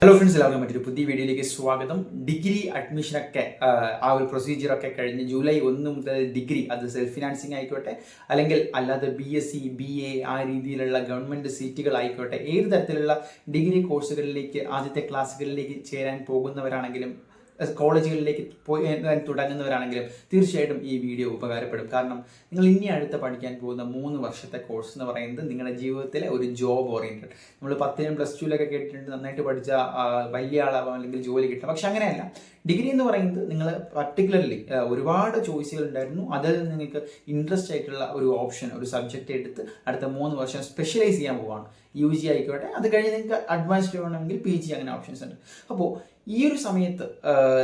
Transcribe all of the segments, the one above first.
Hello friends, എല്ലാവർക്കും മറ്റൊരു പുതിയ വീഡിയോയിലേക്ക് സ്വാഗതം. ഡിഗ്രി അഡ്മിഷനൊക്കെ ആ ഒരു പ്രൊസീജിയറൊക്കെ കഴിഞ്ഞ് ജൂലൈ 1 മുതൽ ഡിഗ്രി, അത് സെൽഫ് ഫിനാൻസിങ് ആയിക്കോട്ടെ അല്ലെങ്കിൽ അല്ലാതെ BSc BA ആ രീതിയിലുള്ള ഗവൺമെൻറ് സീറ്റുകളായിക്കോട്ടെ, ഏത് തരത്തിലുള്ള ഡിഗ്രി കോഴ്സുകളിലേക്ക് ആദ്യത്തെ ക്ലാസ്സുകളിലേക്ക് ചേരാൻ പോകുന്നവരാണെങ്കിലും കോളേജുകളിലേക്ക് പോയി തുടങ്ങുന്നവരാണെങ്കിലും തീർച്ചയായിട്ടും ഈ വീഡിയോ ഉപകാരപ്പെടും. കാരണം നിങ്ങൾ ഇനി അടുത്ത് പഠിക്കാൻ പോകുന്ന 3 വർഷത്തെ കോഴ്സ് എന്ന് പറയുന്നത് നിങ്ങളുടെ ജീവിതത്തിലെ ഒരു ജോബ് ഓറിയൻറ്റഡ്. നമ്മൾ 10നും +2 കേട്ടിട്ടുണ്ട്, നന്നായിട്ട് പഠിച്ച വലിയ ആളാവാം അല്ലെങ്കിൽ ജോലി കിട്ടും. പക്ഷെ അങ്ങനെയല്ല. ഡിഗ്രി എന്ന് പറയുന്നത് നിങ്ങൾ പർട്ടിക്കുലർലി ഒരുപാട് ചോയ്സുകൾ ഉണ്ടായിരുന്നു. അതിൽ നിങ്ങൾക്ക് ഇൻട്രസ്റ്റ് ആയിട്ടുള്ള ഒരു ഓപ്ഷൻ, ഒരു സബ്ജക്റ്റ് എടുത്ത് അടുത്ത 3 വർഷം സ്പെഷ്യലൈസ് ചെയ്യാൻ പോവാണ്. UG ആയിക്കോട്ടെ, അത് കഴിഞ്ഞ് നിങ്ങൾക്ക് അഡ്വാൻസ്ഡ് വേണമെങ്കിൽ PG, അങ്ങനെ ഓപ്ഷൻസ് ഉണ്ട്. അപ്പോൾ ഈ ഒരു സമയത്ത്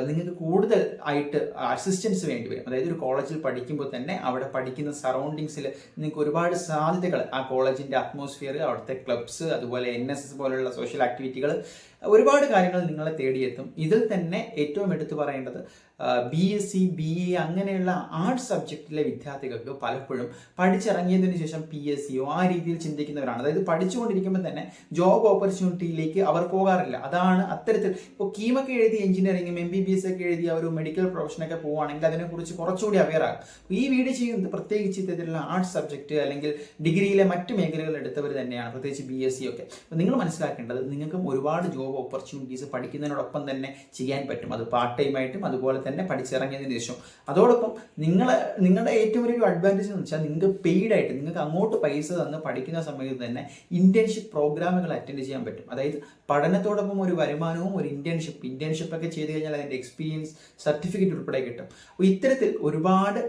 നിങ്ങൾക്ക് കൂടുതൽ ആയിട്ട് അസിസ്റ്റൻസ് വേണ്ടി വരും. അതായത് ഒരു കോളേജിൽ പഠിക്കുമ്പോൾ തന്നെ അവിടെ പഠിക്കുന്ന സറൗണ്ടിങ്സിൽ നിങ്ങൾക്ക് ഒരുപാട് സാധ്യതകൾ, ആ കോളേജിൻ്റെ അറ്റ്മോസ്ഫിയർ, അവിടുത്തെ ക്ലബ്സ്, അതുപോലെ NSS പോലുള്ള സോഷ്യൽ ആക്ടിവിറ്റികൾ, ഒരുപാട് കാര്യങ്ങൾ നിങ്ങളെ തേടിയെത്തും. ഇതിൽ തന്നെ ഏറ്റവും എടുത്തു പറയേണ്ടത് BSc BA അങ്ങനെയുള്ള ആർട്സ് സബ്ജക്റ്റിലെ വിദ്യാർത്ഥികൾക്ക് പലപ്പോഴും പഠിച്ചിറങ്ങിയതിനു ശേഷം PSCയോ ആ രീതിയിൽ ചിന്തിക്കുന്നവരാണ്. അതായത് പഠിച്ചുകൊണ്ടിരിക്കുമ്പോൾ തന്നെ ജോബ് ഓപ്പർച്യൂണിറ്റിയിലേക്ക് അവർ പോകാറില്ല. അതാണ് അത്തരത്തിൽ ഇപ്പോൾ കീമൊക്കെ എഴുതി എഞ്ചിനീയറിംഗും MBBS ഒക്കെ എഴുതിയ ഒരു മെഡിക്കൽ പ്രൊഫഷനൊക്കെ പോവുകയാണെങ്കിൽ അതിനെക്കുറിച്ച് കുറച്ചുകൂടി അവെയർ ആകും. ഈ വീഡിയോ ചെയ്യുന്നത് പ്രത്യേകിച്ച് ഇത്തരത്തിലുള്ള ആർട്സ് സബ്ജക്റ്റ് അല്ലെങ്കിൽ ഡിഗ്രിയിലെ മറ്റ് മേഖലകൾ എടുത്തവർ തന്നെയാണ്, പ്രത്യേകിച്ച് BSc ഒക്കെ. അപ്പോൾ നിങ്ങൾ മനസ്സിലാക്കേണ്ടത്, നിങ്ങൾക്കും ഒരുപാട് ജോബ് ഓപ്പർച്യൂണിറ്റീസ് പഠിക്കുന്നതിനോടൊപ്പം തന്നെ ചെയ്യാൻ പറ്റും. അത് പാർട്ട് ടൈം ആയിട്ടും അതുപോലെ തന്നെ പഠിച്ചിറങ്ങിയതിന് ശേഷം. അതോടൊപ്പം നിങ്ങളുടെ ഏറ്റവും വലിയൊരു അഡ്വാൻറ്റേജ് എന്ന് വെച്ചാൽ നിങ്ങൾക്ക് പെയ്ഡ് ആയിട്ട്, നിങ്ങൾക്ക് അങ്ങോട്ട് പൈസ തന്ന് പഠിക്കുന്ന സമയത്ത് തന്നെ ഇന്റേൺഷിപ്പ് പ്രോഗ്രാമുകൾ അറ്റൻഡ് ചെയ്യാൻ പറ്റും. അതായത് പഠനത്തോടൊപ്പം ഒരു വരുമാനവും ഒരു ഇന്റേൺഷിപ്പ് ഒക്കെ ചെയ്ത് കഴിഞ്ഞാൽ അതിൻ്റെ എക്സ്പീരിയൻസ് സർട്ടിഫിക്കറ്റ് ഉൾപ്പെടെ കിട്ടും. അപ്പോൾ ഇത്തരത്തിൽ ഒരുപാട്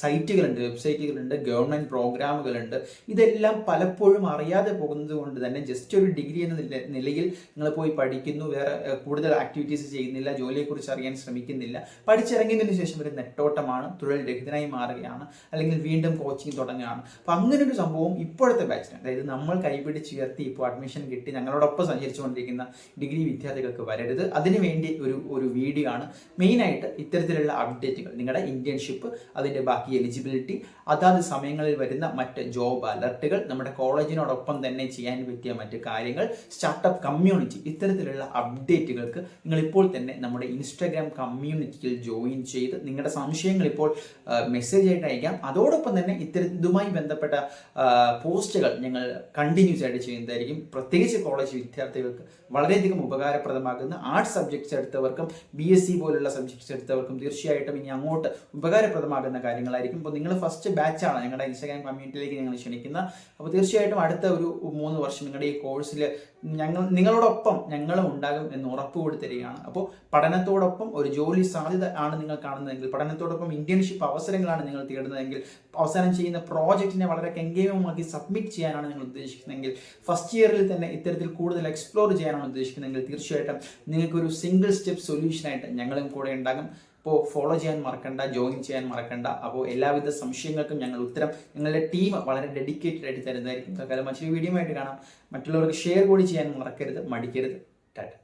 സൈറ്റുകളുണ്ട്, വെബ്സൈറ്റുകളുണ്ട്, ഗവൺമെൻറ് പ്രോഗ്രാമുകളുണ്ട്. ഇതെല്ലാം പലപ്പോഴും അറിയാതെ പോകുന്നത് കൊണ്ട് തന്നെ ജസ്റ്റ് ഒരു ഡിഗ്രി എന്ന നിലയിൽ നിങ്ങൾ പോയി പഠിക്കുന്നു, വേറെ കൂടുതൽ ആക്ടിവിറ്റീസ് ചെയ്യുന്നില്ല, ജോലിയെക്കുറിച്ച് അറിയാൻ ശ്രമിക്കുന്നില്ല. പഠിച്ചിറങ്ങിയതിനു ശേഷം ഒരു നെട്ടോട്ടമാണ്, തൊഴിൽ രഹിതനായി മാറുകയാണ്, അല്ലെങ്കിൽ വീണ്ടും കോച്ചിങ് തുടങ്ങുകയാണ്. അപ്പം അങ്ങനെ ഒരു സംഭവം ഇപ്പോഴത്തെ ബാച്ചിന്, അതായത് നമ്മൾ കൈപിടിച്ചുയർത്തി ഇപ്പോൾ അഡ്മിഷൻ കിട്ടി ഞങ്ങളോടൊപ്പം സഞ്ചരിച്ചുകൊണ്ടിരിക്കുന്ന ഡിഗ്രി വിദ്യാർത്ഥികൾക്ക് വരരുത്. അതിനുവേണ്ടി ഒരു വീഡിയോ ആണ്. മെയിനായിട്ട് ഇത്തരത്തിലുള്ള അപ്ഡേറ്റുകൾ, നിങ്ങളുടെ ഇന്റേൺഷിപ്പ്, അതിൻ്റെ ബാക്കി എലിജിബിലിറ്റി, അതാത് സമയങ്ങളിൽ വരുന്ന മറ്റ് ജോബ് അലർട്ടുകൾ, നമ്മുടെ കോളേജിനോടൊപ്പം തന്നെ ചെയ്യാൻ പറ്റിയ മറ്റ് കാര്യങ്ങൾ, സ്റ്റാർട്ടപ്പ് കമ്മ്യൂണിറ്റി, ഇത്തരത്തിലുള്ള അപ്ഡേറ്റുകൾക്ക് നിങ്ങൾ ഇപ്പോൾ തന്നെ നമ്മുടെ ഇൻസ്റ്റാഗ്രാം കമ്മ്യൂണിറ്റിയിൽ ജോയിൻ ചെയ്ത് നിങ്ങളുടെ സംശയങ്ങൾ ഇപ്പോൾ മെസ്സേജ് ആയിട്ട് അയക്കാം. അതോടൊപ്പം തന്നെ ഇതുമായി ബന്ധപ്പെട്ട പോസ്റ്റുകൾ ഞങ്ങൾ കണ്ടിന്യൂസ് ആയിട്ട് ചെയ്യുന്നതായിരിക്കും. പ്രത്യേകിച്ച് കോളേജ് വിദ്യാർത്ഥികൾക്ക് വളരെയധികം ഉപകാരപ്രദമാകുന്ന ആർട്സ് സബ്ജക്ട്സ് എടുത്തവർക്കും BSc പോലുള്ള സബ്ജക്ട്സ് എടുത്തവർക്കും തീർച്ചയായിട്ടും ഇനി അങ്ങോട്ട് ഉപകാരപ്രദമാകുന്ന കാര്യങ്ങളായിരിക്കും. അപ്പോൾ നിങ്ങൾ ഫസ്റ്റ് ബാച്ചാണ് ഞങ്ങളുടെ ഇൻസ്റ്റാഗ്രാം കമ്മ്യൂണിറ്റിയിലേക്ക് ഞങ്ങൾ ക്ഷണിക്കുന്നത്. അപ്പോൾ തീർച്ചയായിട്ടും അടുത്ത ഒരു 3 വർഷം നിങ്ങളുടെ ഈ കോഴ്സിൽ നിങ്ങളോടൊപ്പം ഞങ്ങളും ഉണ്ടാകും എന്ന് ഉറപ്പ് കൊടുത്തിരിക്കുകയാണ്. അപ്പോൾ പഠനത്തോടൊപ്പം ഒരു ജോലി സാധ്യത ആണ് നിങ്ങൾ കാണുന്നതെങ്കിൽ, പഠനത്തോടൊപ്പം ഇന്റേൺഷിപ്പ് അവസരങ്ങളാണ് നിങ്ങൾ തേടുന്നതെങ്കിൽ, അവസാനം ചെയ്യുന്ന പ്രോജക്റ്റിനെ വളരെ കെങ്കേമമാക്കി സബ്മിറ്റ് ചെയ്യാനാണ് നിങ്ങൾ ഉദ്ദേശിക്കുന്നതെങ്കിൽ, ഫസ്റ്റ് ഇയറിൽ തന്നെ ഇത്തരത്തിൽ കൂടുതൽ എക്സ്പ്ലോർ ചെയ്യാനാണ് ഉദ്ദേശിക്കുന്നതെങ്കിൽ, തീർച്ചയായിട്ടും നിങ്ങൾക്കൊരു സിംഗിൾ സ്റ്റെപ്പ് സൊല്യൂഷനായിട്ട് ഞങ്ങളും കൂടെ ഉണ്ടാകും. അപ്പോൾ ഫോളോ ചെയ്യാൻ മറക്കണ്ട, ജോയിൻ ചെയ്യാൻ മറക്കണ്ട. അപ്പോൾ എല്ലാവിധ സംശയങ്ങൾക്കും ഞങ്ങളുടെ ടീം വളരെ ഡെഡിക്കേറ്റഡ് ആയിട്ട് തരുന്നതായിരിക്കും. തൽക്കാലം മറ്റൊരു വീഡിയോ ആയിട്ട് കാണാം. മറ്റുള്ളവർക്ക് ഷെയർ കൂടി ചെയ്യാൻ മറക്കരുത്, മടിക്കരുത്. ടാറ്റ.